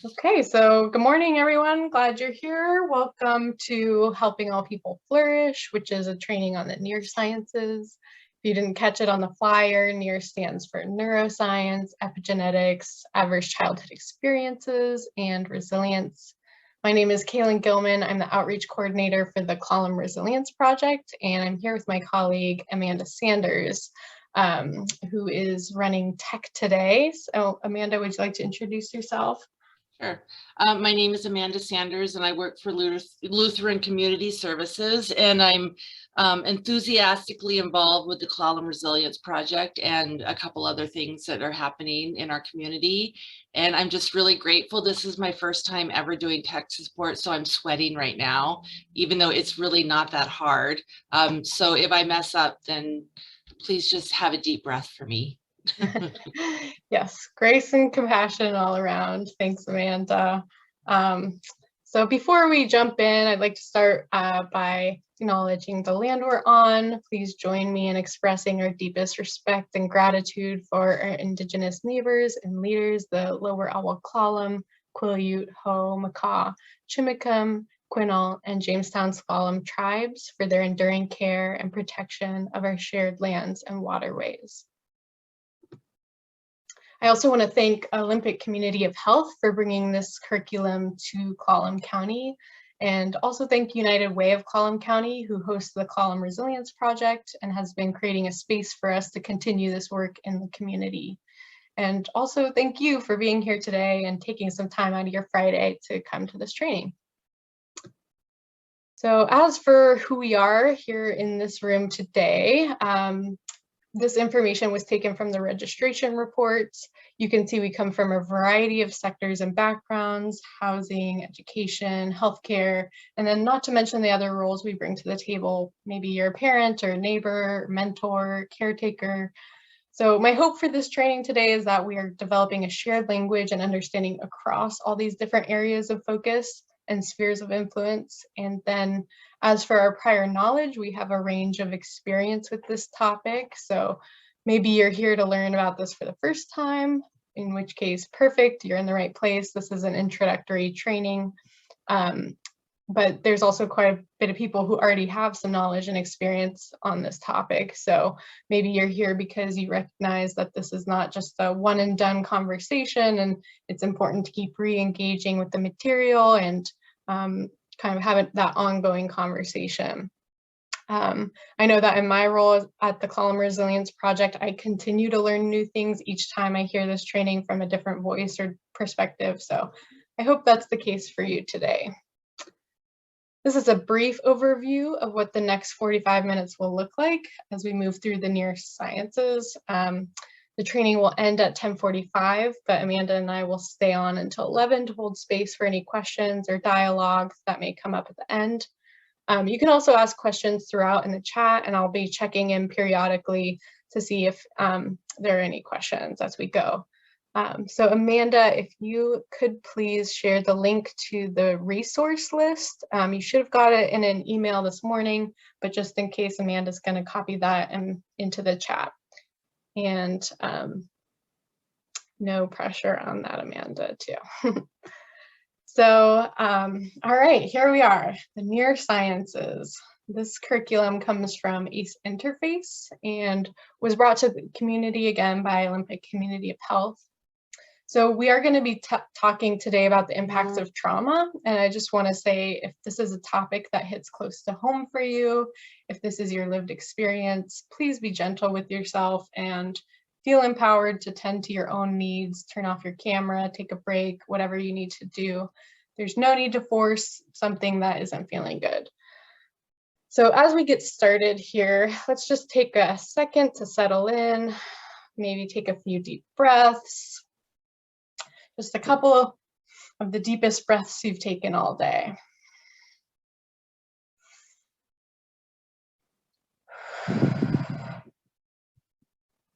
Okay, so good morning, everyone. Glad you're here. Welcome to Helping All People Flourish, which is a training on the neurosciences. If you didn't catch it on the flyer, NEAR stands for Neuroscience, Epigenetics, Adverse Childhood Experiences, and Resilience. My name is Kaylin Gilman. I'm the Outreach Coordinator for the Clallam Resilience Project, and I'm here with my colleague, Amanda Sanders, who is running tech today. So Amanda, would you like to introduce yourself? Sure. My name is Amanda Sanders, and I work for Lutheran Community Services, and I'm enthusiastically involved with the Clallam Resilience Project and a couple other things that are happening in our community. And I'm just really grateful. This is my first time ever doing tech support, so I'm sweating right now, even though it's really not that hard. So if I mess up, then please just have a deep breath for me. Yes, grace and compassion all around. Thanks, Amanda. So before we jump in, I'd like to start by acknowledging the land we're on. Please join me in expressing our deepest respect and gratitude for our Indigenous neighbors and leaders, the Lower Awal Clallam, Quileute, Ho, Makah, Chimicum, Quinault, and Jamestown S'Klallam tribes for their enduring care and protection of our shared lands and waterways. I also want to thank Olympic Community of Health for bringing this curriculum to Clallam County, and also thank United Way of Clallam County, who hosts the Clallam Resilience Project and has been creating a space for us to continue this work in the community. And also thank you for being here today and taking some time out of your Friday to come to this training. So as for who we are here in this room today, this information was taken from the registration reports. You can see we come from a variety of sectors and backgrounds: housing, education, healthcare, and then not to mention the other roles we bring to the table. Maybe you're a parent or a neighbor, mentor, caretaker. So my hope for this training today is that we are developing a shared language and understanding across all these different areas of focus and spheres of influence. And then as for our prior knowledge, we have a range of experience with this topic. So maybe you're here to learn about this for the first time, in which case, perfect, you're in the right place. This is an introductory training. But there's also quite a bit of people who already have some knowledge and experience on this topic. So maybe you're here because you recognize that this is not just a one and done conversation, and it's important to keep re-engaging with the material and kind of have that ongoing conversation. I know that in my role at the Clallam Resilience Project, I continue to learn new things each time I hear this training from a different voice or perspective. So I hope that's the case for you today. This is a brief overview of what the next 45 minutes will look like as we move through the neurosciences. The training will end at 10:45, but Amanda and I will stay on until 11 to hold space for any questions or dialogue that may come up at the end. You can also ask questions throughout in the chat, and I'll be checking in periodically to see if there are any questions as we go. So Amanda, if you could please share the link to the resource list. You should have got it in an email this morning, but just in case, Amanda's going to copy that into the chat. And no pressure on that, Amanda, too. So, all right, here we are, the neurosciences. This curriculum comes from ACE Interface and was brought to the community again by Olympic Community of Health. So we are going to be talking today about the impacts of trauma. And I just want to say, if this is a topic that hits close to home for you, if this is your lived experience, please be gentle with yourself and feel empowered to tend to your own needs. Turn off your camera, take a break, whatever you need to do. There's no need to force something that isn't feeling good. So as we get started here, let's just take a second to settle in, maybe take a few deep breaths. Just a couple of the deepest breaths you've taken all day.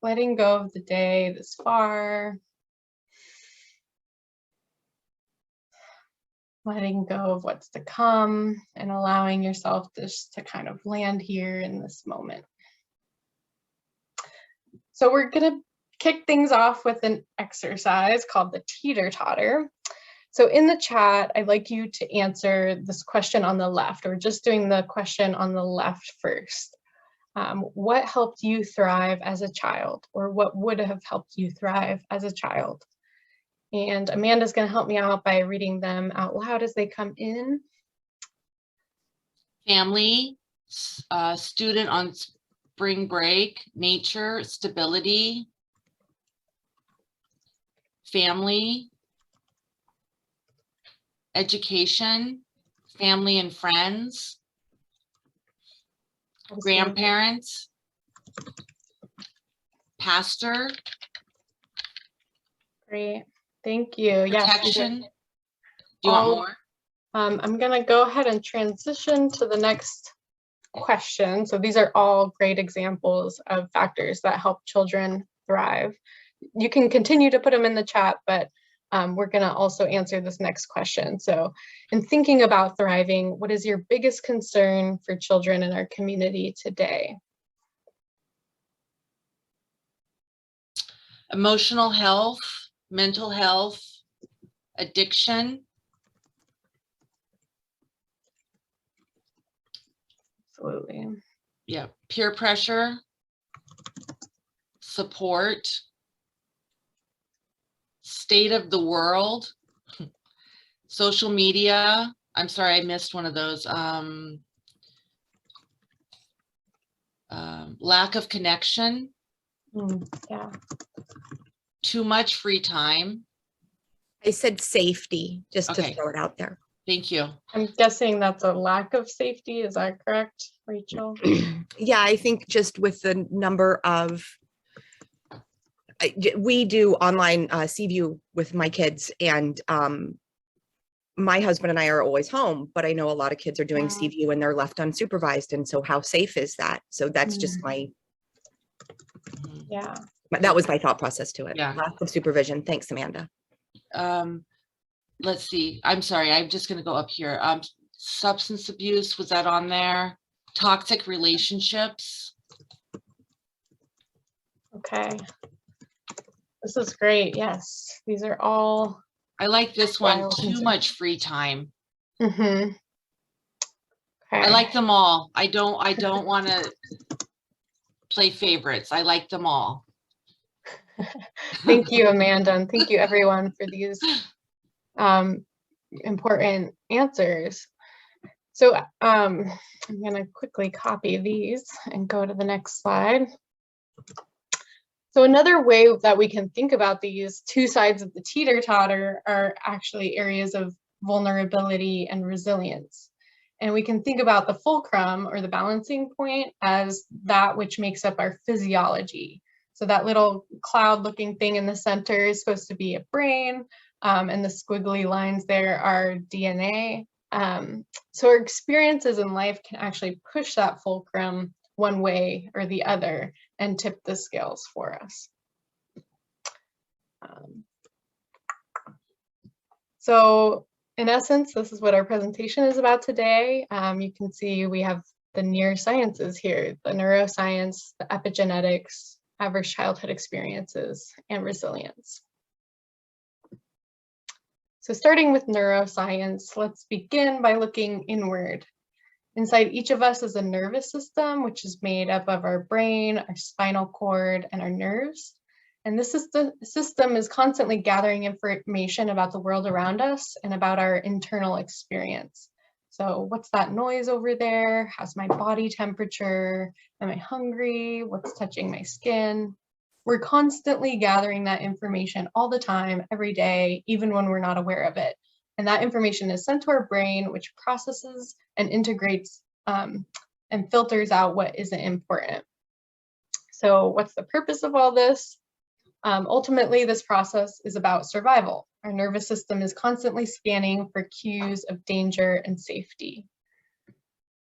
Letting go of the day this far. Letting go of what's to come and allowing yourself just to kind of land here in this moment. So we're going to kick things off with an exercise called the Teeter Totter. So in the chat, I'd like you to answer this question on the left, or just doing the question on the left first. What helped you thrive as a child, or what would have helped you thrive as a child? And Amanda's going to help me out by reading them out loud as they come in. Family, student on spring break, nature, stability, family, education, family and friends, grandparents, pastor. Great, thank you. Protection. Yes. Do you want more? I'm going to go ahead and transition to the next question. So these are all great examples of factors that help children thrive. You can continue to put them in the chat, but we're going to also answer this next question. So in thinking about thriving, what is your biggest concern for children in our community today? Emotional health, mental health, addiction. Absolutely. Yeah, peer pressure, support, state of the world, social media. I'm sorry, I missed one of those. Lack of connection. Yeah. Too much free time. I said safety, just Okay. to throw it out there. Thank you. I'm guessing that's a lack of safety. Is that correct, Rachel? Yeah, I think just with the number of, we do online C-View with my kids, and my husband and I are always home, but I know a lot of kids are doing C-View and they're left unsupervised. And so how safe is that? So that's just that was my thought process to it. Yeah. Lack of supervision. Thanks, Amanda. Let's see. I'm sorry. I'm just going to go up here. Substance abuse, was that on there? Toxic relationships. Okay. This is great. Yes, these are all. I like this one. Too much free time. Okay. I like them all. I don't want to play favorites. I like them all. Thank you, Amanda, and thank you everyone for these important answers. So I'm going to quickly copy these and go to the next slide. So another way that we can think about these two sides of the teeter-totter are actually areas of vulnerability and resilience. And we can think about the fulcrum, or the balancing point, as that which makes up our physiology. So that little cloud-looking thing in the center is supposed to be a brain, and the squiggly lines there are DNA. So our experiences in life can actually push that fulcrum one way or the other and tip the scales for us. So in essence, this is what our presentation is about today. You can see we have the neurosciences here, the neuroscience, the epigenetics, adverse childhood experiences, and resilience. So starting with neuroscience, let's begin by looking inward. Inside each of us is a nervous system, which is made up of our brain, our spinal cord, and our nerves. And this system is constantly gathering information about the world around us and about our internal experience. So what's that noise over there? How's my body temperature? Am I hungry? What's touching my skin? We're constantly gathering that information all the time, every day, even when we're not aware of it. And that information is sent to our brain, which processes and integrates and filters out what isn't important. So what's the purpose of all this? Ultimately, this process is about survival. Our nervous system is constantly scanning for cues of danger and safety.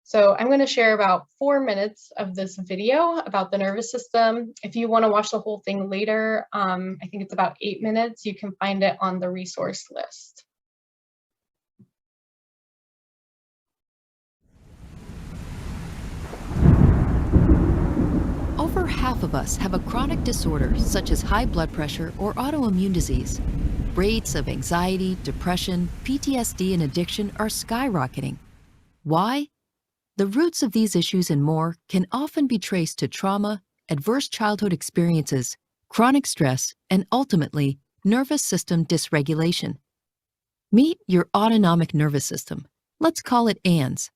So I'm going to share about 4 minutes of this video about the nervous system. If you want to watch the whole thing later, I think it's about 8 minutes. You can find it on the resource list. Over half of us have a chronic disorder such as high blood pressure or autoimmune disease. Rates of anxiety, depression, PTSD, and addiction are skyrocketing. Why? The roots of these issues and more can often be traced to trauma, adverse childhood experiences, chronic stress, and ultimately, nervous system dysregulation. Meet your autonomic nervous system. Let's call it ANS.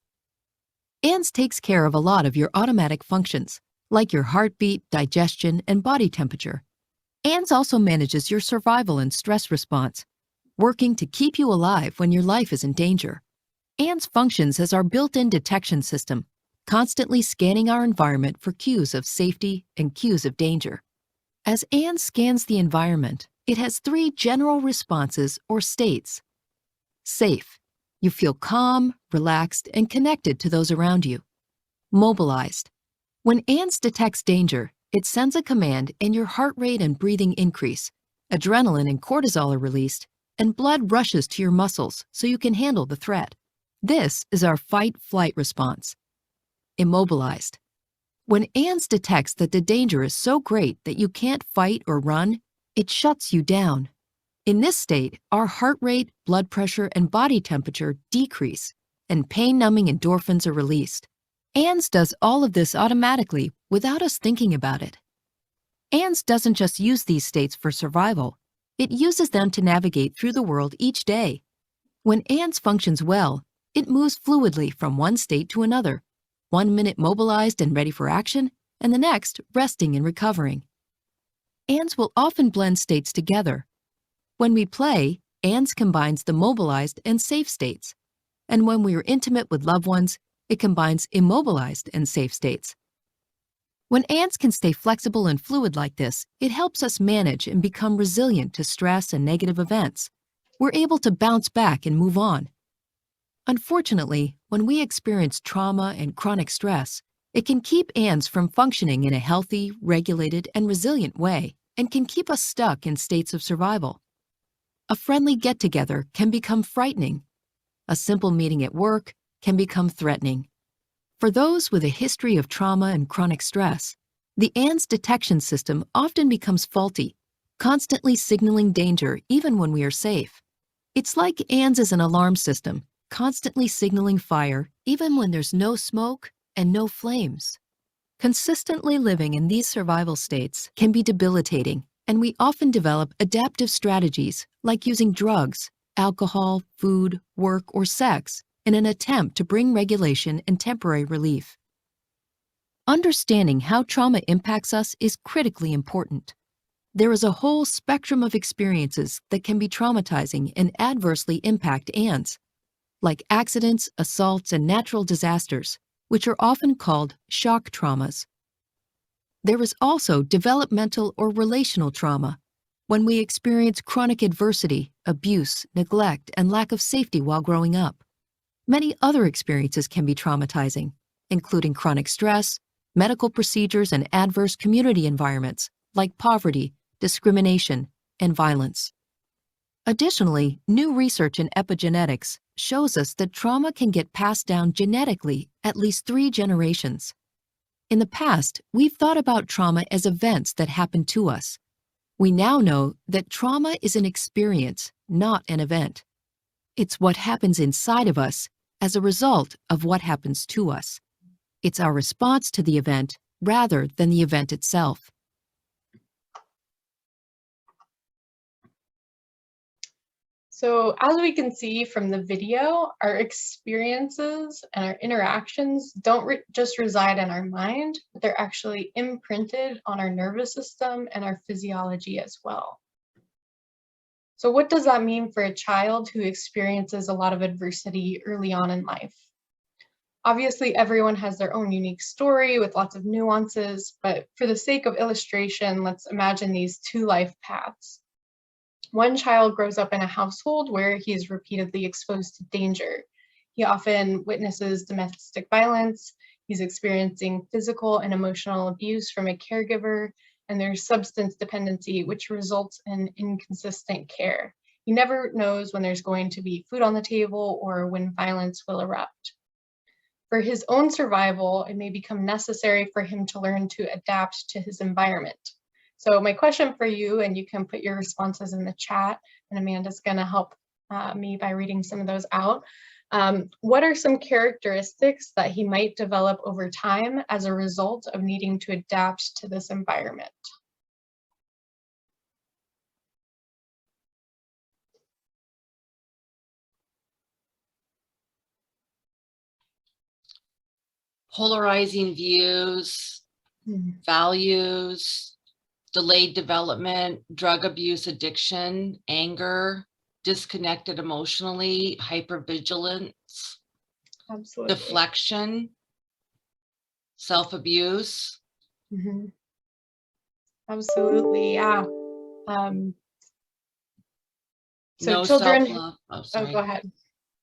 ANS takes care of a lot of your automatic functions, like your heartbeat, digestion, and body temperature. ANS also manages your survival and stress response, working to keep you alive when your life is in danger. ANS functions as our built-in detection system, constantly scanning our environment for cues of safety and cues of danger. As ANS scans the environment, it has 3 general responses or states. Safe. You feel calm, relaxed, and connected to those around you. Mobilized. When ANS detects danger, it sends a command and your heart rate and breathing increase, adrenaline and cortisol are released, and blood rushes to your muscles so you can handle the threat. This is our fight-flight response. Immobilized. When ANS detects that the danger is so great that you can't fight or run, it shuts you down. In this state, our heart rate, blood pressure, and body temperature decrease, and pain-numbing endorphins are released. ANS does all of this automatically without us thinking about it. ANS doesn't just use these states for survival, it uses them to navigate through the world each day. When ANS functions well, it moves fluidly from one state to another, 1 minute mobilized and ready for action, and the next resting and recovering. ANS will often blend states together. When we play, ANS combines the mobilized and safe states, and when we are intimate with loved ones, it combines immobilized and safe states. When ANS can stay flexible and fluid like this, it helps us manage and become resilient to stress and negative events. We're able to bounce back and move on. Unfortunately, when we experience trauma and chronic stress, it can keep ANS from functioning in a healthy, regulated, and resilient way, and can keep us stuck in states of survival. A friendly get-together can become frightening. A simple meeting at work can become threatening. For those with a history of trauma and chronic stress, the ANS detection system often becomes faulty, constantly signaling danger even when we are safe. It's like ANS is an alarm system, constantly signaling fire even when there's no smoke and no flames. Consistently living in these survival states can be debilitating, and we often develop adaptive strategies like using drugs, alcohol, food, work, or sex in an attempt to bring regulation and temporary relief. Understanding how trauma impacts us is critically important. There is a whole spectrum of experiences that can be traumatizing and adversely impact ANS, like accidents, assaults, and natural disasters, which are often called shock traumas. There is also developmental or relational trauma, when we experience chronic adversity, abuse, neglect, and lack of safety while growing up. Many other experiences can be traumatizing, including chronic stress, medical procedures, and adverse community environments like poverty, discrimination, and violence. Additionally, new research in epigenetics shows us that trauma can get passed down genetically at least 3 generations. In the past, we've thought about trauma as events that happen to us. We now know that trauma is an experience, not an event. It's what happens inside of us as a result of what happens to us. It's our response to the event rather than the event itself. So as we can see from the video, our experiences and our interactions don't just reside in our mind, but they're actually imprinted on our nervous system and our physiology as well. So what does that mean for a child who experiences a lot of adversity early on in life? Obviously, everyone has their own unique story with lots of nuances, but for the sake of illustration, let's imagine these 2 life paths. One child grows up in a household where he is repeatedly exposed to danger. He often witnesses domestic violence, he's experiencing physical and emotional abuse from a caregiver, and there's substance dependency, which results in inconsistent care. He never knows when there's going to be food on the table or when violence will erupt. For his own survival, it may become necessary for him to learn to adapt to his environment. So my question for you, and you can put your responses in the chat, and Amanda's going to help me by reading some of those out. What are some characteristics that he might develop over time as a result of needing to adapt to this environment? Polarizing views, values, delayed development, drug abuse, addiction, anger, disconnected emotionally, hypervigilance, Absolutely. deflection, self-abuse. Mm-hmm. Absolutely, yeah. So no children, self-love. Oh, sorry. go ahead.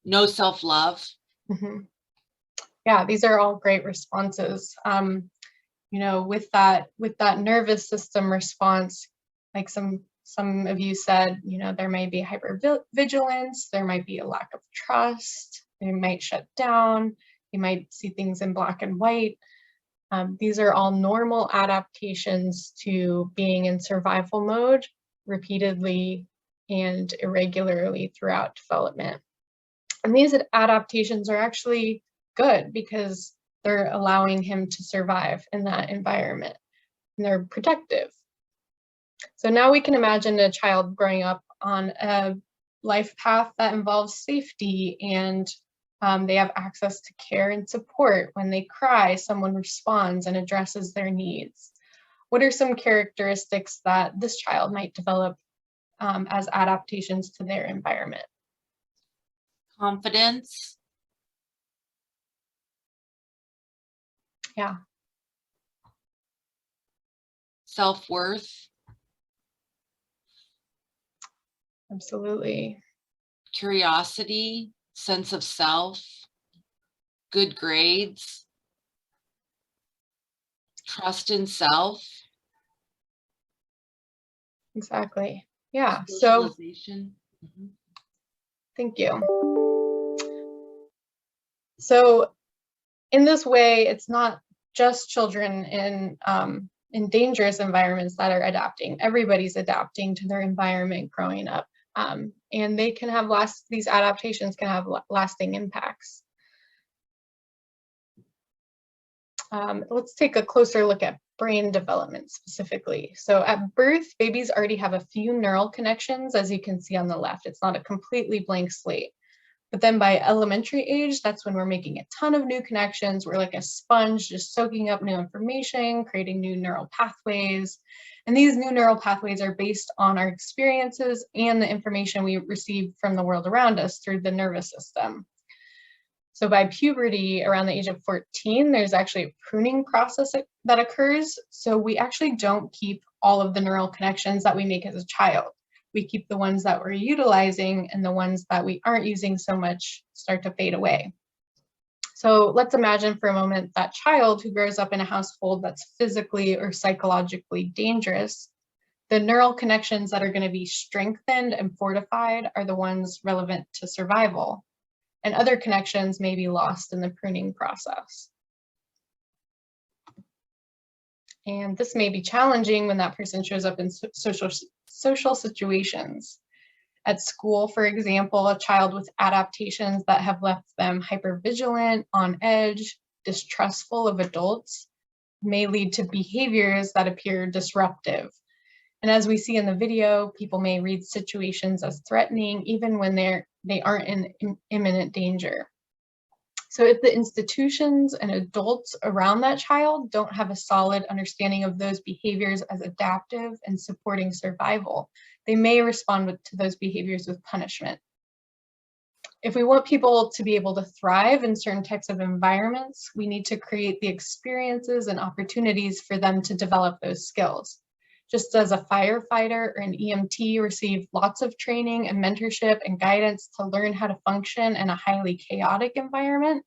No self-love. Mm-hmm. Yeah, these are all great responses. You know, with that nervous system response, like some of you said, you know, there may be hypervigilance, there might be a lack of trust, they might shut down, you might see things in black and white. These are all normal adaptations to being in survival mode repeatedly and irregularly throughout development. And these adaptations are actually good because they're allowing him to survive in that environment, and they're protective. So now we can imagine a child growing up on a life path that involves safety, and they have access to care and support. When they cry, someone responds and addresses their needs. What are some characteristics that this child might develop as adaptations to their environment? Confidence. Yeah. Self-worth. Absolutely. Curiosity, sense of self, good grades, trust in self. Exactly. Yeah. So Socialization. Mm-hmm. Thank you. So in this way, it's not just children in dangerous environments that are adapting. Everybody's adapting to their environment growing up. And they can have these adaptations can have lasting impacts. Let's take a closer look at brain development specifically. So at birth, babies already have a few neural connections, as you can see on the left. It's not a completely blank slate. But then by elementary age, that's when we're making a ton of new connections. We're like a sponge, just soaking up new information, creating new neural pathways. And these new neural pathways are based on our experiences and the information we receive from the world around us through the nervous system. So by puberty, around the age of 14, there's actually a pruning process that occurs. So we actually don't keep all of the neural connections that we make as a child. We keep the ones that we're utilizing, and the ones that we aren't using so much start to fade away. So let's imagine for a moment that child who grows up in a household that's physically or psychologically dangerous. The neural connections that are going to be strengthened and fortified are the ones relevant to survival, and other connections may be lost in the pruning process. And this may be challenging when that person shows up in social situations. At school, for example, a child with adaptations that have left them hypervigilant, on edge, distrustful of adults may lead to behaviors that appear disruptive. And as we see in the video, people may read situations as threatening even when they aren't in imminent danger. So if the institutions and adults around that child don't have a solid understanding of those behaviors as adaptive and supporting survival, they may respond to those behaviors with punishment. If we want people to be able to thrive in certain types of environments, we need to create the experiences and opportunities for them to develop those skills. Just as a firefighter or an EMT receive lots of training and mentorship and guidance to learn how to function in a highly chaotic environment,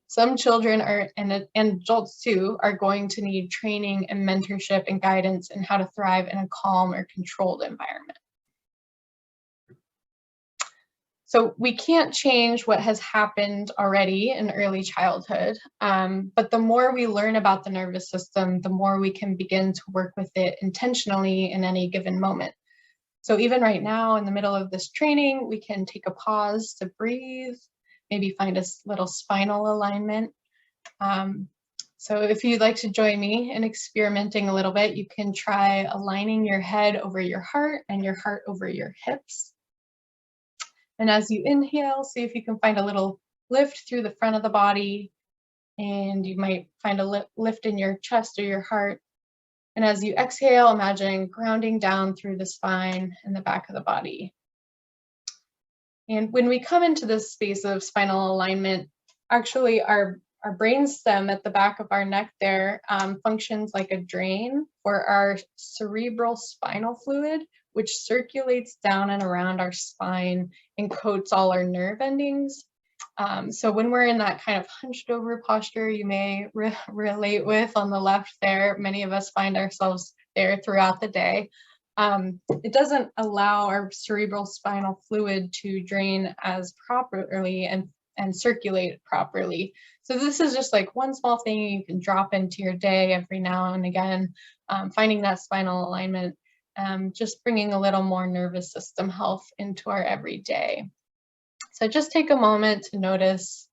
some children and adults too are going to need training and mentorship and guidance in how to thrive in a calm or controlled environment. So we can't change what has happened already in early childhood, but the more we learn about the nervous system, the more we can begin to work with it intentionally in any given moment. So even right now in the middle of this training, we can take a pause to breathe, maybe find a little spinal alignment. So if you'd like to join me in experimenting a little bit, you can try aligning your head over your heart and your heart over your hips. And as you inhale, see if you can find a little lift through the front of the body, and you might find a lift in your chest or your heart. And as you exhale, imagine grounding down through the spine and the back of the body. And when we come into this space of spinal alignment, actually our brainstem at the back of our neck there functions like a drain for our cerebral spinal fluid, which circulates down and around our spine and coats all our nerve endings. So when we're in that kind of hunched over posture, you may relate with on the left there, many of us find ourselves there throughout the day. It doesn't allow our cerebral spinal fluid to drain as properly and circulate properly. So this is just like one small thing you can drop into your day every now and again, finding that spinal alignment, just bringing a little more nervous system health into our everyday. So just take a moment to notice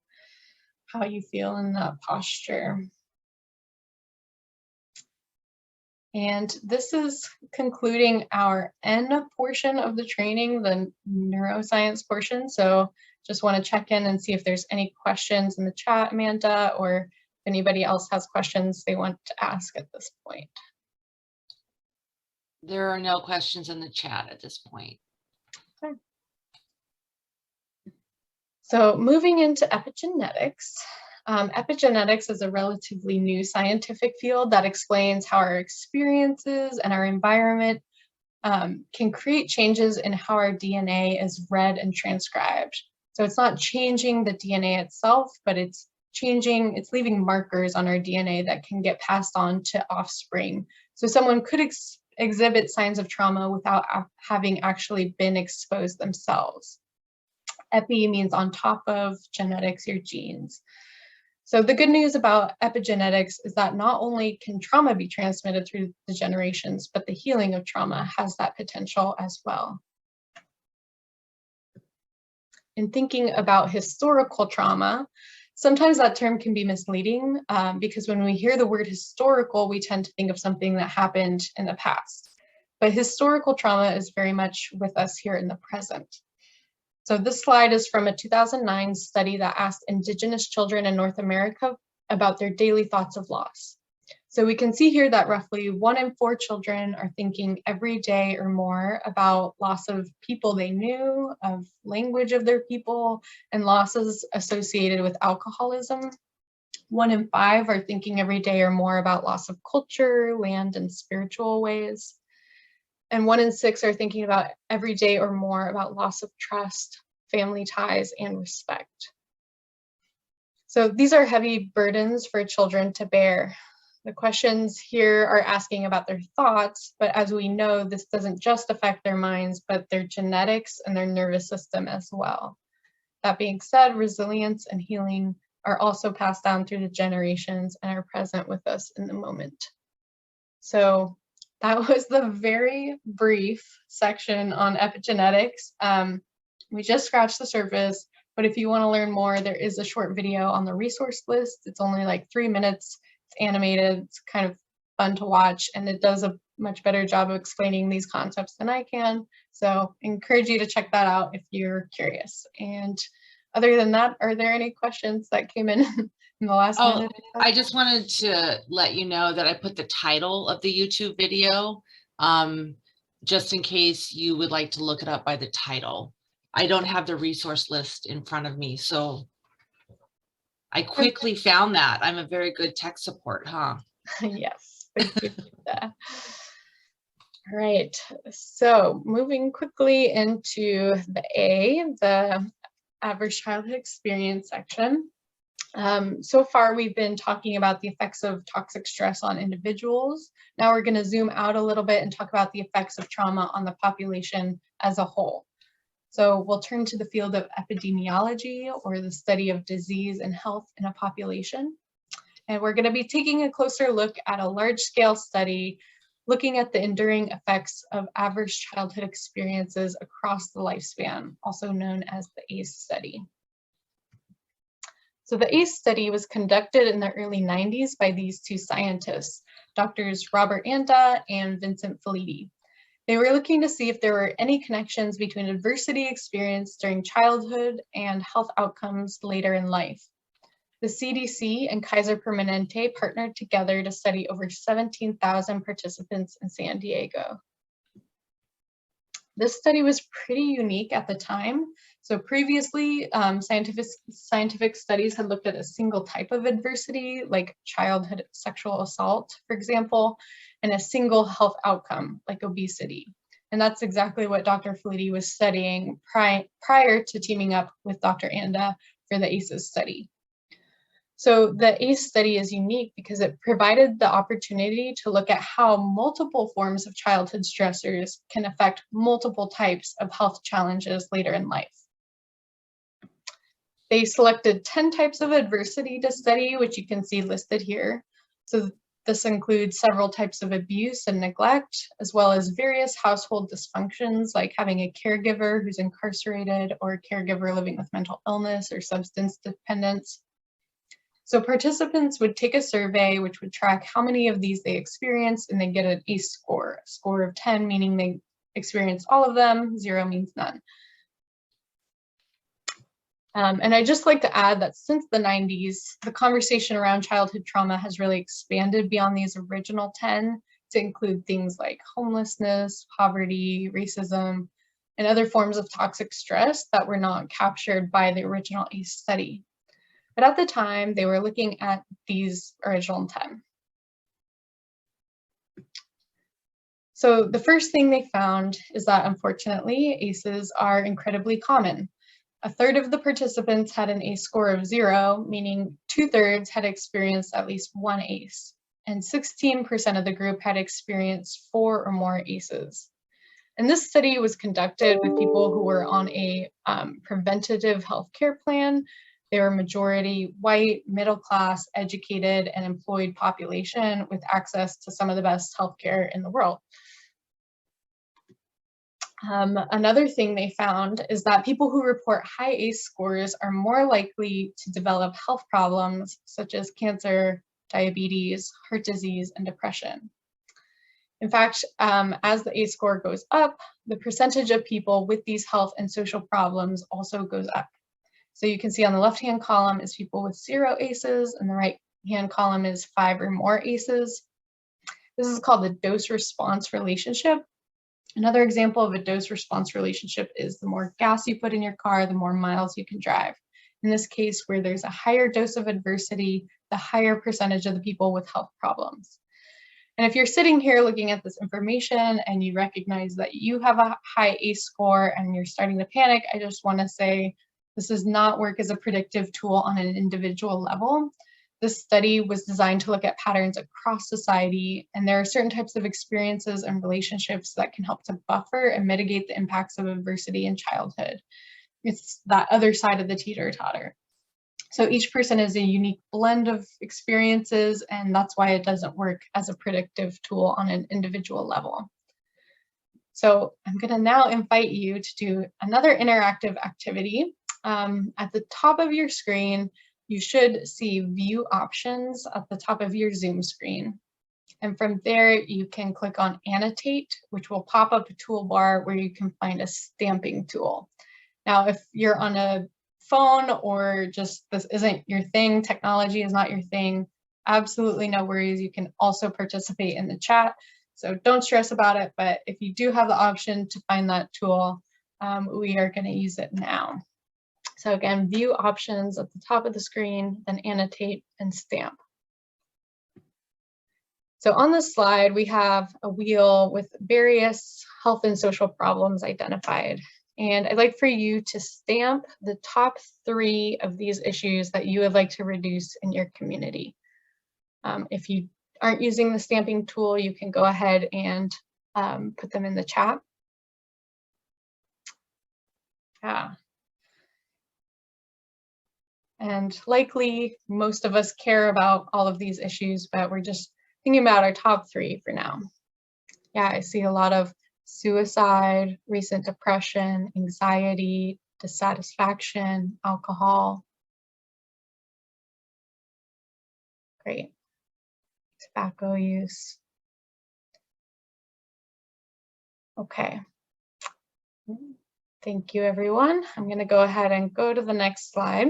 how you feel in that posture. And this is concluding our N portion of the training, the neuroscience portion. So just want to check in and see if there's any questions in the chat, Amanda, or if anybody else has questions they want to ask at this point. There are no questions in the chat at this point. Okay. So moving into epigenetics. Epigenetics is a relatively new scientific field that explains how our experiences and our environment can create changes in how our DNA is read and transcribed. So it's not changing the DNA itself, but it's leaving markers on our DNA that can get passed on to offspring. So someone could exhibit signs of trauma without having actually been exposed themselves. Epi means on top of, genetics, your genes. So the good news about epigenetics is that not only can trauma be transmitted through the generations, but the healing of trauma has that potential as well. In thinking about historical trauma, sometimes that term can be misleading because when we hear the word historical, we tend to think of something that happened in the past. But historical trauma is very much with us here in the present. So this slide is from a 2009 study that asked Indigenous children in North America about their daily thoughts of loss. So we can see here that roughly 1 in 4 children are thinking every day or more about loss of people they knew, of language of their people, and losses associated with alcoholism. 1 in 5 are thinking every day or more about loss of culture, land, and spiritual ways. And 1 in 6 are thinking about every day or more about loss of trust, family ties, and respect. So these are heavy burdens for children to bear. The questions here are asking about their thoughts, but as we know, this doesn't just affect their minds, but their genetics and their nervous system as well. That being said, resilience and healing are also passed down through the generations and are present with us in the moment. So that was the very brief section on epigenetics. We just scratched the surface, but if you want to learn more, there is a short video on the resource list. It's only like 3 minutes. It's animated. It's kind of fun to watch, and it does a much better job of explaining these concepts than I can. So I encourage you to check that out if you're curious. And other than that, are there any questions that came in the last minute? I just wanted to let you know that I put the title of the YouTube video, just in case you would like to look it up by the title. I don't have the resource list in front of me, so I quickly found that. I'm a very good tech support, huh? Yes, thank you for that. All right, so moving quickly into the average childhood experience section. So far, we've been talking about the effects of toxic stress on individuals. Now we're going to zoom out a little bit and talk about the effects of trauma on the population as a whole. So we'll turn to the field of epidemiology, or the study of disease and health in a population. And we're going to be taking a closer look at a large-scale study looking at the enduring effects of adverse childhood experiences across the lifespan, also known as the ACE study. So the ACE study was conducted in the early 90s by these two scientists, Drs. Robert Anda and Vincent Felitti. They were looking to see if there were any connections between adversity experienced during childhood and health outcomes later in life. The CDC and Kaiser Permanente partnered together to study over 17,000 participants in San Diego. This study was pretty unique at the time. So previously, scientific studies had looked at a single type of adversity, like childhood sexual assault, for example, and a single health outcome, like obesity. And that's exactly what Dr. Felitti was studying prior to teaming up with Dr. Anda for the ACEs study. So the ACE study is unique because it provided the opportunity to look at how multiple forms of childhood stressors can affect multiple types of health challenges later in life. They selected 10 types of adversity to study, which you can see listed here. So this includes several types of abuse and neglect, as well as various household dysfunctions, like having a caregiver who's incarcerated or a caregiver living with mental illness or substance dependence. So participants would take a survey which would track how many of these they experienced, and they get an ACE score, a score of 10 meaning they experienced all of them, 0 means none. And I'd just like to add that since the 90s, the conversation around childhood trauma has really expanded beyond these original 10 to include things like homelessness, poverty, racism, and other forms of toxic stress that were not captured by the original ACE study. But at the time, they were looking at these original 10. So the first thing they found is that, unfortunately, ACEs are incredibly common. A third of the participants had an ACE score of 0, meaning 2/3 had experienced at least one ACE, and 16% of the group had experienced 4 or more ACEs. And this study was conducted with people who were on a preventative health care plan. They were majority white, middle class, educated, and employed population with access to some of the best healthcare in the world. Another thing they found is that people who report high ACE scores are more likely to develop health problems such as cancer, diabetes, heart disease, and depression. In fact, as the ACE score goes up, the percentage of people with these health and social problems also goes up. So you can see on the left-hand column is people with 0 ACEs, and the right-hand column is 5 or more ACEs. This is called the dose-response relationship. Another example of a dose-response relationship is the more gas you put in your car, the more miles you can drive. In this case, where there's a higher dose of adversity, the higher percentage of the people with health problems. And if you're sitting here looking at this information and you recognize that you have a high ACE score and you're starting to panic, I just want to say this does not work as a predictive tool on an individual level. This study was designed to look at patterns across society, and there are certain types of experiences and relationships that can help to buffer and mitigate the impacts of adversity in childhood. It's that other side of the teeter-totter. So each person is a unique blend of experiences, and that's why it doesn't work as a predictive tool on an individual level. So I'm going to now invite you to do another interactive activity. At the top of your screen, you should see view options at the top of your Zoom screen. And from there, you can click on annotate, which will pop up a toolbar where you can find a stamping tool. Now, if you're on a phone or just this isn't your thing, technology is not your thing, absolutely no worries. You can also participate in the chat. So don't stress about it. But if you do have the option to find that tool, we are going to use it now. So again, view options at the top of the screen, then annotate and stamp. So on this slide, we have a wheel with various health and social problems identified. And I'd like for you to stamp the top 3 of these issues that you would like to reduce in your community. If you aren't using the stamping tool, you can go ahead and put them in the chat. Yeah. And likely most of us care about all of these issues, but we're just thinking about our top 3 for now. Yeah, I see a lot of suicide, recent depression, anxiety, dissatisfaction, alcohol. Great. Tobacco use. Okay. Thank you, everyone. I'm going to go ahead and go to the next slide.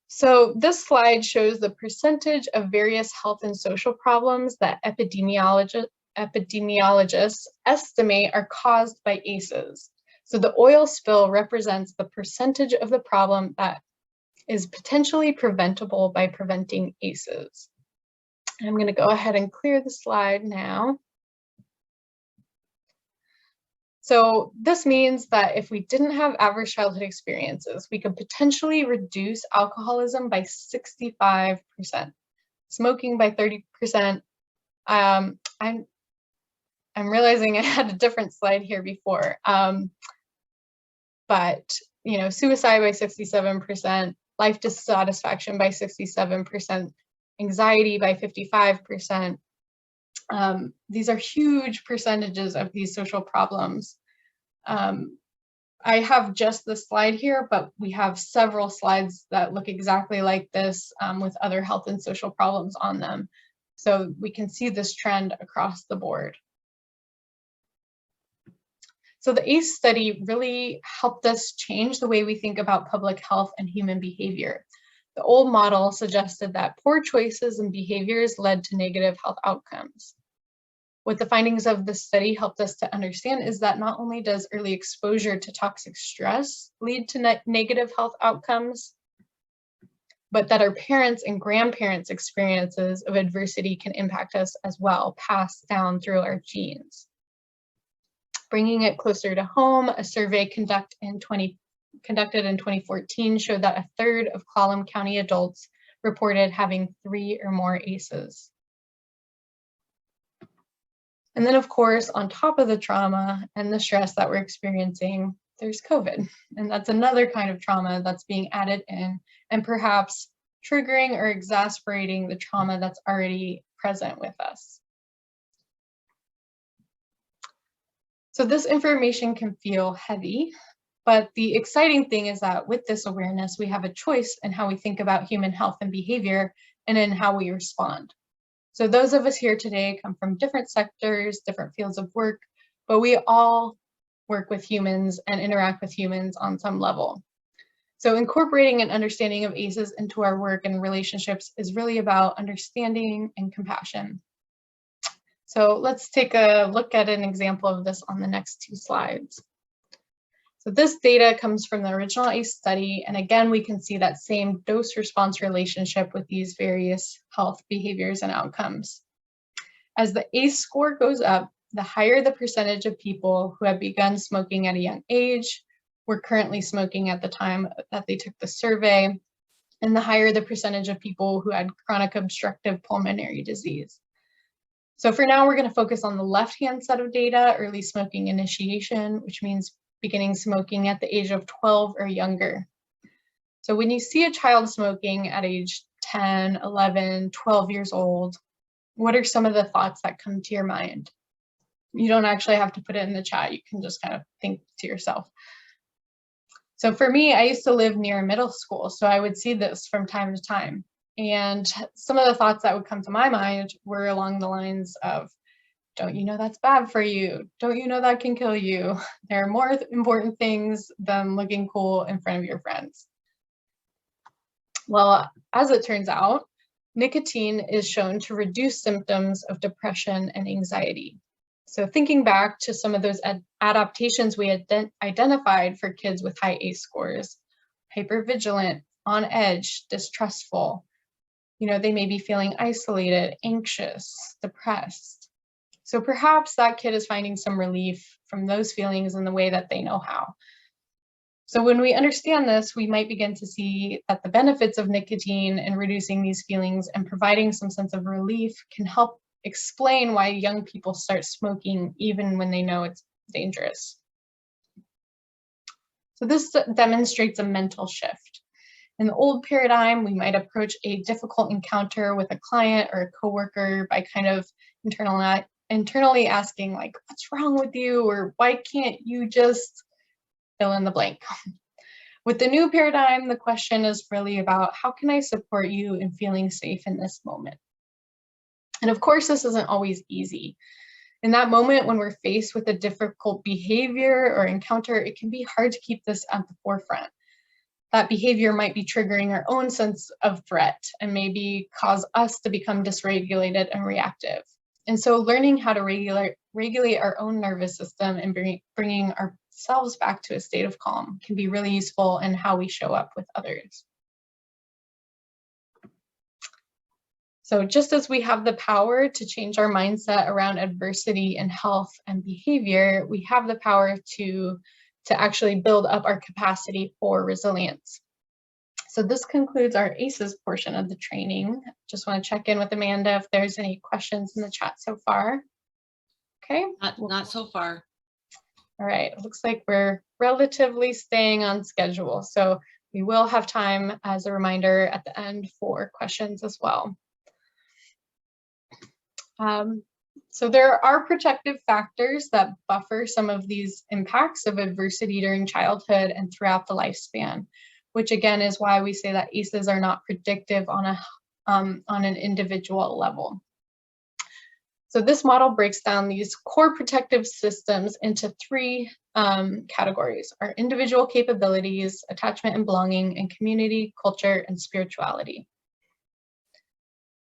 So this slide shows the percentage of various health and social problems that epidemiologists estimate are caused by ACEs. So the oil spill represents the percentage of the problem that is potentially preventable by preventing ACEs. I'm going to go ahead and clear the slide now. So this means that if we didn't have average childhood experiences, we could potentially reduce alcoholism by 65%, smoking by 30%. I'm realizing I had a different slide here before, but suicide by 67%, life dissatisfaction by 67%, anxiety by 55%. These are huge percentages of these social problems. I have just this slide here, but we have several slides that look exactly like this with other health and social problems on them. So we can see this trend across the board. So the ACE study really helped us change the way we think about public health and human behavior. The old model suggested that poor choices and behaviors led to negative health outcomes. What the findings of this study helped us to understand is that not only does early exposure to toxic stress lead to negative health outcomes, but that our parents' and grandparents' experiences of adversity can impact us as well, passed down through our genes. Bringing it closer to home, a survey conducted in 2014 showed that 1/3 of Clallam County adults reported having 3 or more ACEs. And then, of course, on top of the trauma and the stress that we're experiencing, there's COVID. And that's another kind of trauma that's being added in and perhaps triggering or exacerbating the trauma that's already present with us. So this information can feel heavy, but the exciting thing is that with this awareness, we have a choice in how we think about human health and behavior and in how we respond. So those of us here today come from different sectors, different fields of work, but we all work with humans and interact with humans on some level. So incorporating an understanding of ACEs into our work and relationships is really about understanding and compassion. So let's take a look at an example of this on the next 2 slides. So this data comes from the original ACE study, and again, we can see that same dose-response relationship with these various health behaviors and outcomes. As the ACE score goes up, the higher the percentage of people who have begun smoking at a young age, were currently smoking at the time that they took the survey, and the higher the percentage of people who had chronic obstructive pulmonary disease. So for now, we're going to focus on the left-hand set of data, early smoking initiation, which means beginning smoking at the age of 12 or younger. So when you see a child smoking at age 10, 11, 12 years old, what are some of the thoughts that come to your mind? You don't actually have to put it in the chat. You can just kind of think to yourself. So for me, I used to live near a middle school, so I would see this from time to time. And some of the thoughts that would come to my mind were along the lines of, don't you know that's bad for you? Don't you know that can kill you? There are more important things than looking cool in front of your friends. Well, as it turns out, nicotine is shown to reduce symptoms of depression and anxiety. So thinking back to some of those adaptations we identified for kids with high ACE scores, hypervigilant, on edge, distrustful, they may be feeling isolated, anxious, depressed. So perhaps that kid is finding some relief from those feelings in the way that they know how. So when we understand this, we might begin to see that the benefits of nicotine in reducing these feelings and providing some sense of relief can help explain why young people start smoking even when they know it's dangerous. So this demonstrates a mental shift. In the old paradigm, we might approach a difficult encounter with a client or a coworker by kind of internally asking, like, what's wrong with you? Or why can't you just fill in the blank? With the new paradigm, the question is really about how can I support you in feeling safe in this moment? And of course, this isn't always easy. In that moment, when we're faced with a difficult behavior or encounter, it can be hard to keep this at the forefront. That behavior might be triggering our own sense of threat and maybe cause us to become dysregulated and reactive. And so learning how to regulate our own nervous system and bringing ourselves back to a state of calm can be really useful in how we show up with others. So just as we have the power to change our mindset around adversity and health and behavior, we have the power to actually build up our capacity for resilience. So this concludes our ACEs portion of the training. Just want to check in with Amanda if there's any questions in the chat so far. Okay. Not so far. All right, it looks like we're relatively staying on schedule. So we will have time, as a reminder, at the end for questions as well. So there are protective factors that buffer some of these impacts of adversity during childhood and throughout the lifespan, which again is why we say that ACEs are not predictive on an individual level. So this model breaks down these core protective systems into three categories: our individual capabilities, attachment and belonging, and community, culture, and spirituality.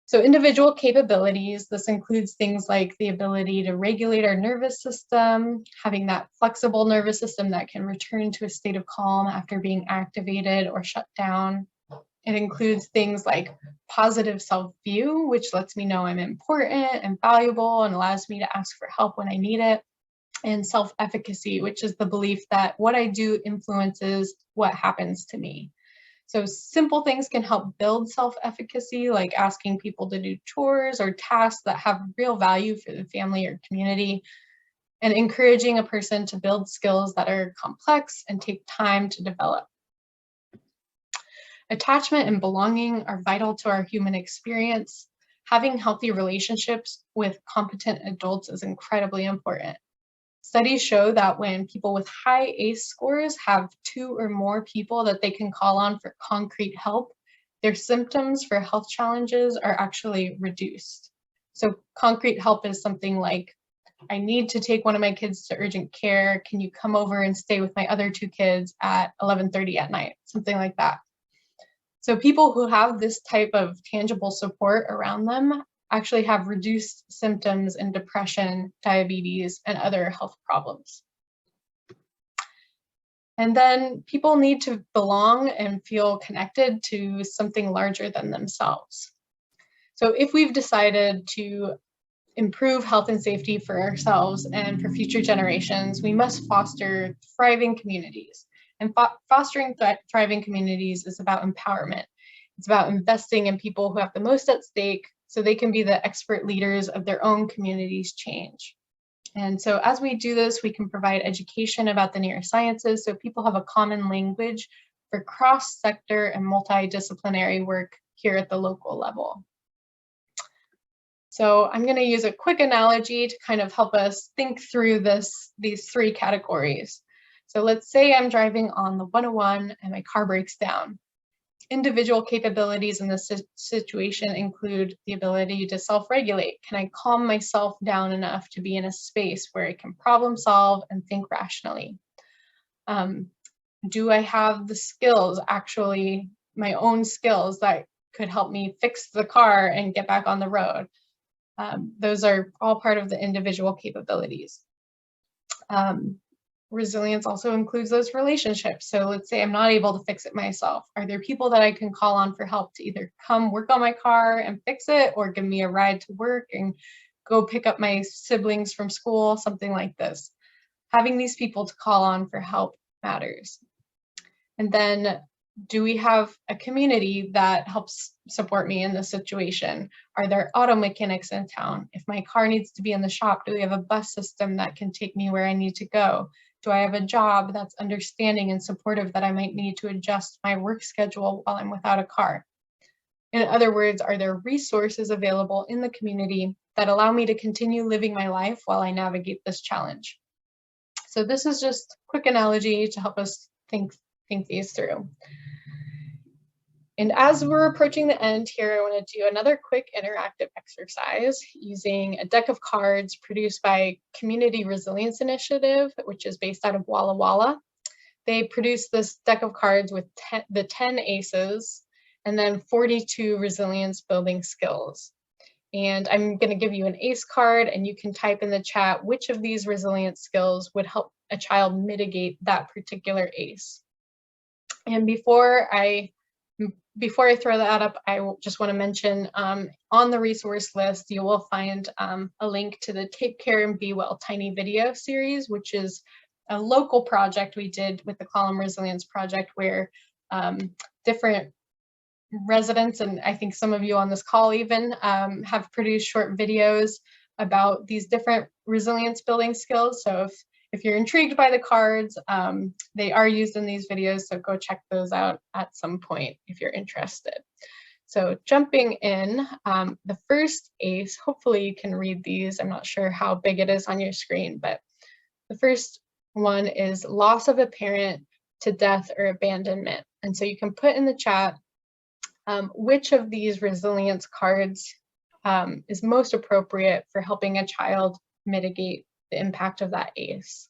So individual capabilities, this includes things like the ability to regulate our nervous system, having that flexible nervous system that can return to a state of calm after being activated or shut down. It includes things like positive self-view, which lets me know I'm important and valuable and allows me to ask for help when I need it. And self-efficacy, which is the belief that what I do influences what happens to me. So simple things can help build self-efficacy, like asking people to do chores or tasks that have real value for the family or community, and encouraging a person to build skills that are complex and take time to develop. Attachment and belonging are vital to our human experience. Having healthy relationships with competent adults is incredibly important. Studies show that when people with high ACE scores have 2 or more people that they can call on for concrete help, their symptoms for health challenges are actually reduced. So concrete help is something like, I need to take one of my kids to urgent care. Can you come over and stay with my other 2 kids at 11:30 at night? Something like that. So people who have this type of tangible support around them actually have reduced symptoms in depression, diabetes, and other health problems. And then people need to belong and feel connected to something larger than themselves. So if we've decided to improve health and safety for ourselves and for future generations, we must foster thriving communities. And fostering thriving communities is about empowerment. It's about investing in people who have the most at stake so they can be the expert leaders of their own community's change. And so as we do this, we can provide education about the neurosciences so people have a common language for cross-sector and multidisciplinary work here at the local level. So I'm going to use a quick analogy to kind of help us think through these 3 categories. So let's say I'm driving on the 101 and my car breaks down. Individual capabilities in this situation include the ability to self-regulate. Can I calm myself down enough to be in a space where I can problem solve and think rationally? Do I have the skills, actually my own skills, that could help me fix the car and get back on the road? Those are all part of the individual capabilities. Resilience also includes those relationships. So let's say I'm not able to fix it myself. Are there people that I can call on for help to either come work on my car and fix it, or give me a ride to work and go pick up my siblings from school, something like this? Having these people to call on for help matters. And then Do we have a community that helps support me in this situation? Are there auto mechanics in town? If my car needs to be in the shop, do we have a bus system that can take me where I need to go? Do I have a job that's understanding and supportive that I might need to adjust my work schedule while I'm without a car? In other words, are there resources available in the community that allow me to continue living my life while I navigate this challenge? So this is just a quick analogy to help us think these through. And as we're approaching the end here, I want to do another quick interactive exercise using a deck of cards produced by Community Resilience Initiative, which is based out of Walla Walla. They produced this deck of cards with the 10 ACEs and then 42 resilience building skills. And I'm going to give you an ACE card, and you can type in the chat which of these resilience skills would help a child mitigate that particular ACE. And before I throw that up, I just want to mention on the resource list, you will find a link to the Take Care and Be Well Tiny video series, which is a local project we did with the Clallam Resilience Project, where different residents, and I think some of you on this call even, have produced short videos about these different resilience building skills. So if you're intrigued by the cards, they are used in these videos, so go check those out at some point if you're interested. So jumping in, the first ACE, hopefully you can read these. I'm not sure how big it is on your screen, but the first one is loss of a parent to death or abandonment. And so you can put in the chat which of these resilience cards is most appropriate for helping a child mitigate the impact of that ACE.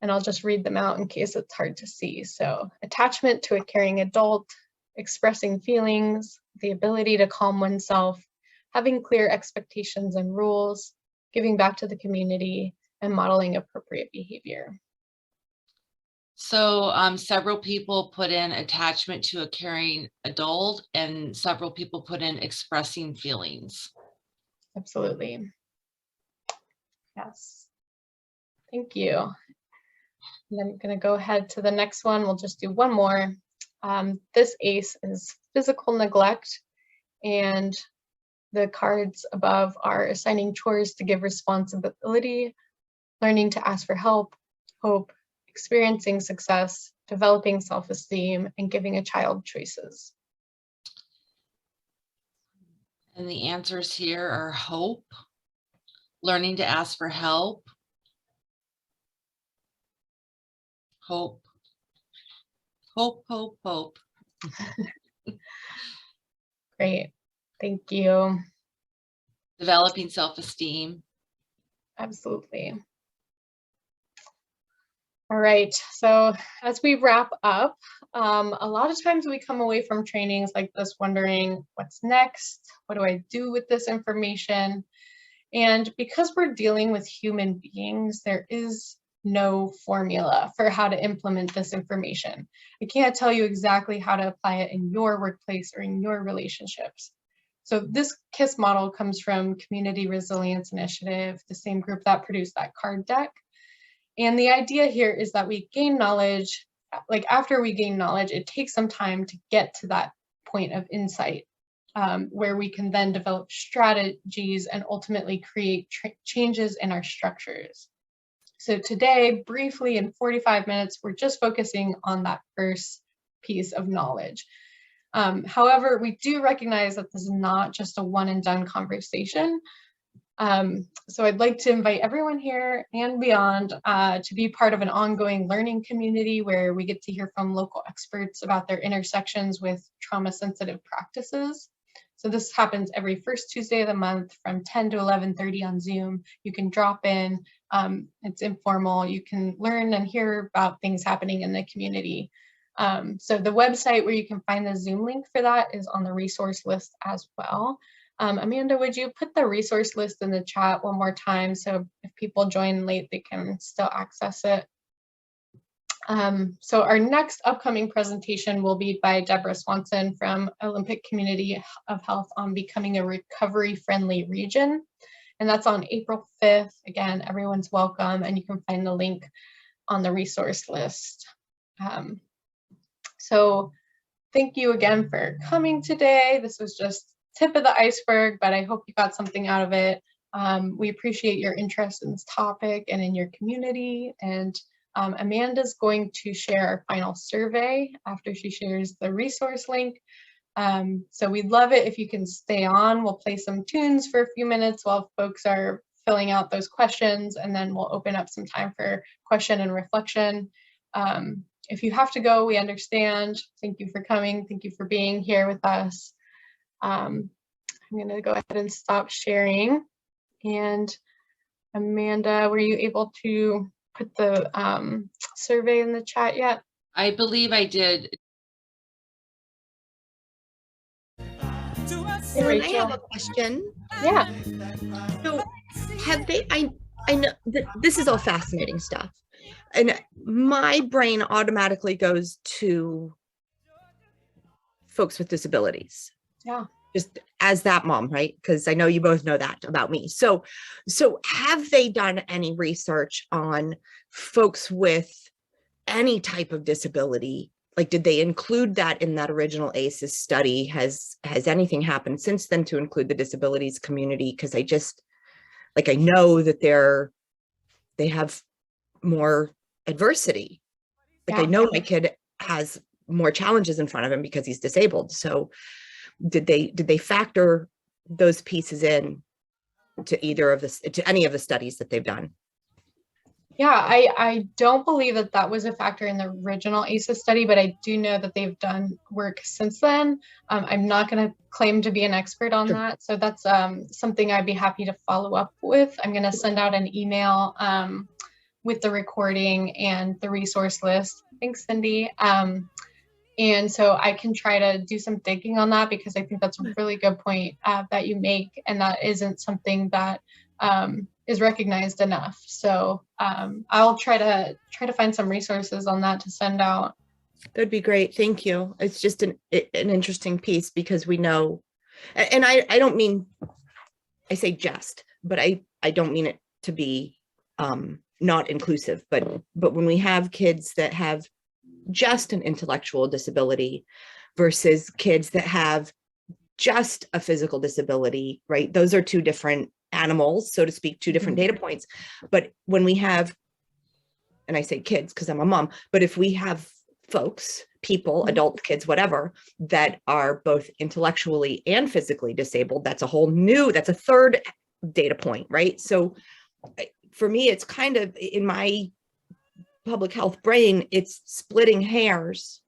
And I'll just read them out in case it's hard to see. So attachment to a caring adult, expressing feelings, the ability to calm oneself, having clear expectations and rules, giving back to the community, and modeling appropriate behavior. So several people put in attachment to a caring adult, and several people put in expressing feelings. Absolutely. Yes. Thank you. And I'm going to go ahead to the next one. We'll just do one more. This ACE is physical neglect, and the cards above are assigning chores to give responsibility, learning to ask for help, hope, experiencing success, developing self-esteem, and giving a child choices. And the answers here are hope, learning to ask for help, hope, hope, hope, hope. Great, thank you. Developing self-esteem. Absolutely. All right, so as we wrap up, a lot of times we come away from trainings like this wondering, what's next? What do I do with this information? And because we're dealing with human beings, there is no formula for how to implement this information. I can't tell you exactly how to apply it in your workplace or in your relationships. So this KISS model comes from Community Resilience Initiative, the same group that produced that card deck. And the idea here is that we gain knowledge, like after we gain knowledge, it takes some time to get to that point of insight where we can then develop strategies and ultimately create changes in our structures. So today, briefly in 45 minutes, we're just focusing on that first piece of knowledge. However, we do recognize that this is not just a one and done conversation. So I'd like to invite everyone here and beyond to be part of an ongoing learning community where we get to hear from local experts about their intersections with trauma-sensitive practices. So this happens every first Tuesday of the month from 10 to 11:30 on Zoom. You can drop in, it's informal. You can learn and hear about things happening in the community. So the website where you can find the Zoom link for that is on the resource list as well. Amanda, would you put the resource list in the chat one more time so if people join late, they can still access it? So our next upcoming presentation will be by Deborah Swanson from Olympic Community of Health on becoming a recovery-friendly region. And that's on April 5th. Again, everyone's welcome, and you can find the link on the resource list. So thank you again for coming today. This was just tip of the iceberg, but I hope you got something out of it. We appreciate your interest in this topic and in your community. And Amanda's going to share our final survey after she shares the resource link. So we'd love it if you can stay on. We'll play some tunes for a few minutes while folks are filling out those questions, and then we'll open up some time for question and reflection. If you have to go, we understand. Thank you for coming. Thank you for being here with us. I'm going to go ahead and stop sharing. And Amanda, were you able to put the survey in the chat yet? I believe I did. I have a question. Yeah. So have they, I know that this is all fascinating stuff, and my brain automatically goes to folks with disabilities. Yeah. Just as that mom, right? Because I know you both know that about me. So have they done any research on folks with any type of disability? Like, did they include that in that original ACEs study? Has anything happened since then to include the disabilities community? Because I know that they have more adversity. Like, Yeah. I know my kid has more challenges in front of him because he's disabled. So did they factor those pieces in to any of the studies that they've done? Yeah, I don't believe that was a factor in the original ACEs study, but I do know that they've done work since then. I'm not going to claim to be an expert on that. So that's something I'd be happy to follow up with. I'm going to send out an email with the recording and the resource list. Thanks, Cindy. And so I can try to do some thinking on that, because I think that's a really good point that you make, and that isn't something that is recognized enough. So I'll try to find some resources on that to send out. That'd be great. Thank you. It's just an interesting piece, because we know, and I don't mean, I say just, but I don't mean it to be not inclusive, but when we have kids that have just an intellectual disability versus kids that have just a physical disability, right? Those are two different animals, so to speak, two different data points. But when we have, and I say kids because I'm a mom, but if we have folks, people, adult kids, whatever, that are both intellectually and physically disabled, that's a third data point, right? So for me, it's kind of, in my public health brain, it's splitting hairs,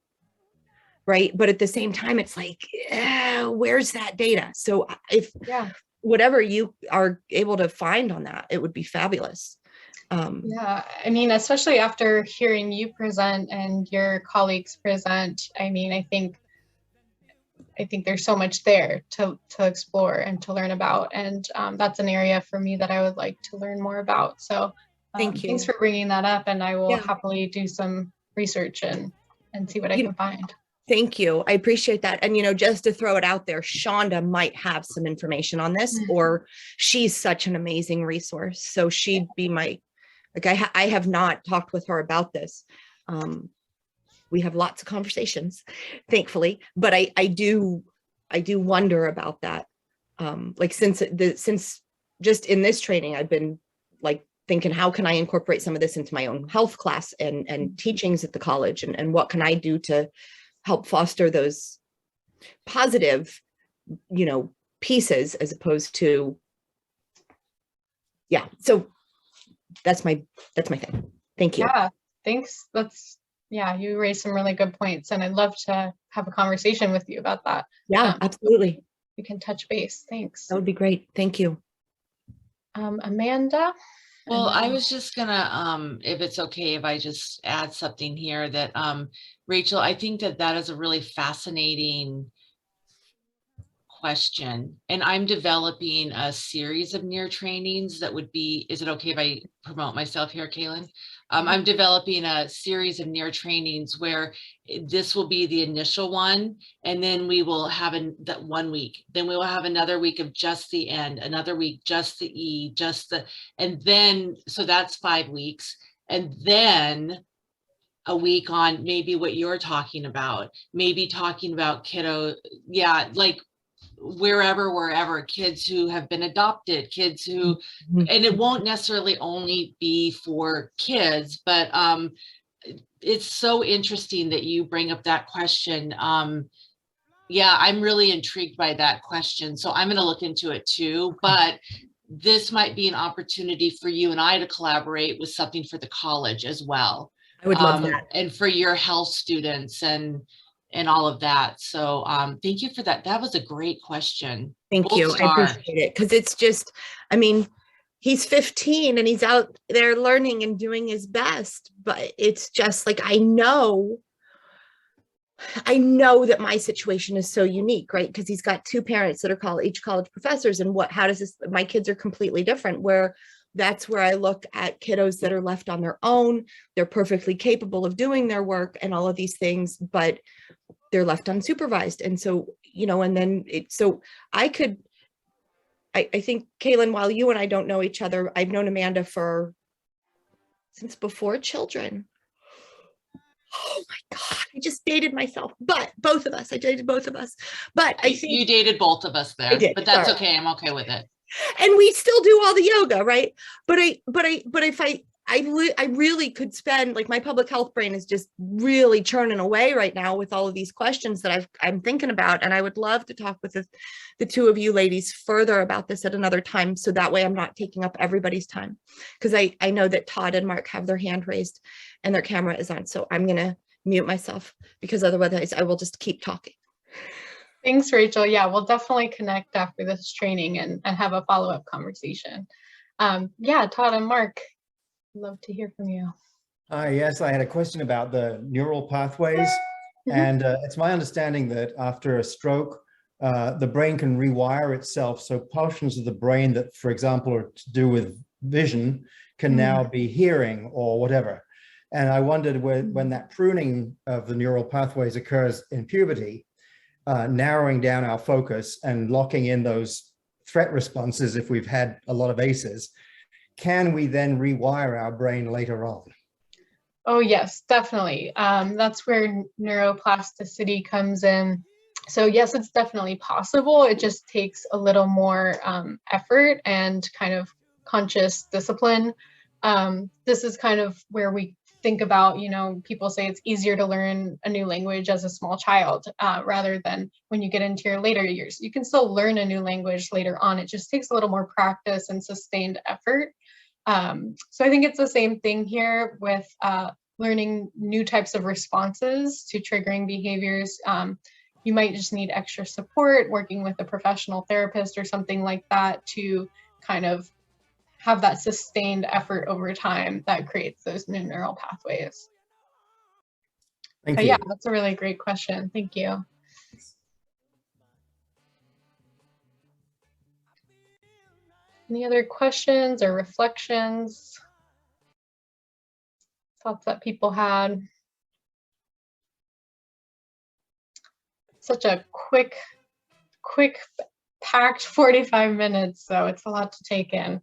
right? But at the same time, it's like, where's that data? So if whatever you are able to find on that, it would be fabulous. Yeah, I mean, especially after hearing you present and your colleagues present, I mean, I think there's so much there to explore and to learn about. And that's an area for me that I would like to learn more about. So thank you. Thanks for bringing that up, and I will happily do some research and see what I can find. Thank you. I appreciate that. And, just to throw it out there, Shonda might have some information on this, or she's such an amazing resource. So she'd be I have not talked with her about this. We have lots of conversations, thankfully, but I do wonder about that. Since just in this training, I've been thinking, how can I incorporate some of this into my own health class and teachings at the college, and what can I do to help foster those positive, pieces, as opposed to, so that's my thing. Thank you. Yeah, thanks. You raised some really good points, and I'd love to have a conversation with you about that. Yeah, absolutely. We can touch base. Thanks. That would be great. Thank you. Amanda? Well, I was just gonna, if it's okay, if I just add something here that, Rachel, I think that is a really fascinating question. And I'm developing a series of near trainings that would be, is it okay if I promote myself here, Kaylin? I'm developing a series of near trainings where this will be the initial one, and then we will have that 1 week. Then we will have another week of just the end, another week just the E, and then, so that's 5 weeks. And then a week on maybe what you're talking about, maybe talking about kiddo, like wherever, kids who have been adopted, kids who, and it won't necessarily only be for kids, but it's so interesting that you bring up that question. Yeah, I'm really intrigued by that question. So I'm going to look into it too, but this might be an opportunity for you and I to collaborate with something for the college as well. I would love that. And for your health students and all of that. So thank you for that. That was a great question. Thank you. I appreciate it. Because it's just, I mean, he's 15 and he's out there learning and doing his best, but it's just like, I know that my situation is so unique, right? Because he's got two parents that are each college professors, and how does this, my kids are completely different, where that's where I look at kiddos that are left on their own. They're perfectly capable of doing their work and all of these things, but they're left unsupervised. And so, and then I think, Kaylin, while you and I don't know each other, I've known Amanda since before children. Oh my God, I just dated myself, but I dated both of us. But I think you dated both of us there, but that's okay. I'm okay with it. And we still do all the yoga, right? But if I really could spend, like, my public health brain is just really churning away right now with all of these questions that I'm thinking about. And I would love to talk with the two of you ladies further about this at another time. So that way I'm not taking up everybody's time, because I know that Todd and Mark have their hand raised and their camera is on. So I'm going to mute myself, because otherwise I will just keep talking. Thanks, Rachel. Yeah, we'll definitely connect after this training and have a follow-up conversation. Yeah, Todd and Mark, love to hear from you. Yes, I had a question about the neural pathways. And it's my understanding that after a stroke, the brain can rewire itself. So portions of the brain that, for example, are to do with vision can now be hearing or whatever. And I wondered when that pruning of the neural pathways occurs in puberty, narrowing down our focus and locking in those threat responses, if we've had a lot of ACEs, can we then rewire our brain later on? Oh, yes, definitely. That's where neuroplasticity comes in. So yes, it's definitely possible. It just takes a little more effort and kind of conscious discipline. This is kind of where we think about, people say it's easier to learn a new language as a small child rather than when you get into your later years. You can still learn a new language later on. It just takes a little more practice and sustained effort. So I think it's the same thing here with learning new types of responses to triggering behaviors. You might just need extra support, working with a professional therapist or something like that to kind of have that sustained effort over time that creates those new neural pathways. Thank you. Yeah, that's a really great question. Thank you. Any other questions or reflections? Thoughts that people had? Such a quick packed 45 minutes, so it's a lot to take in.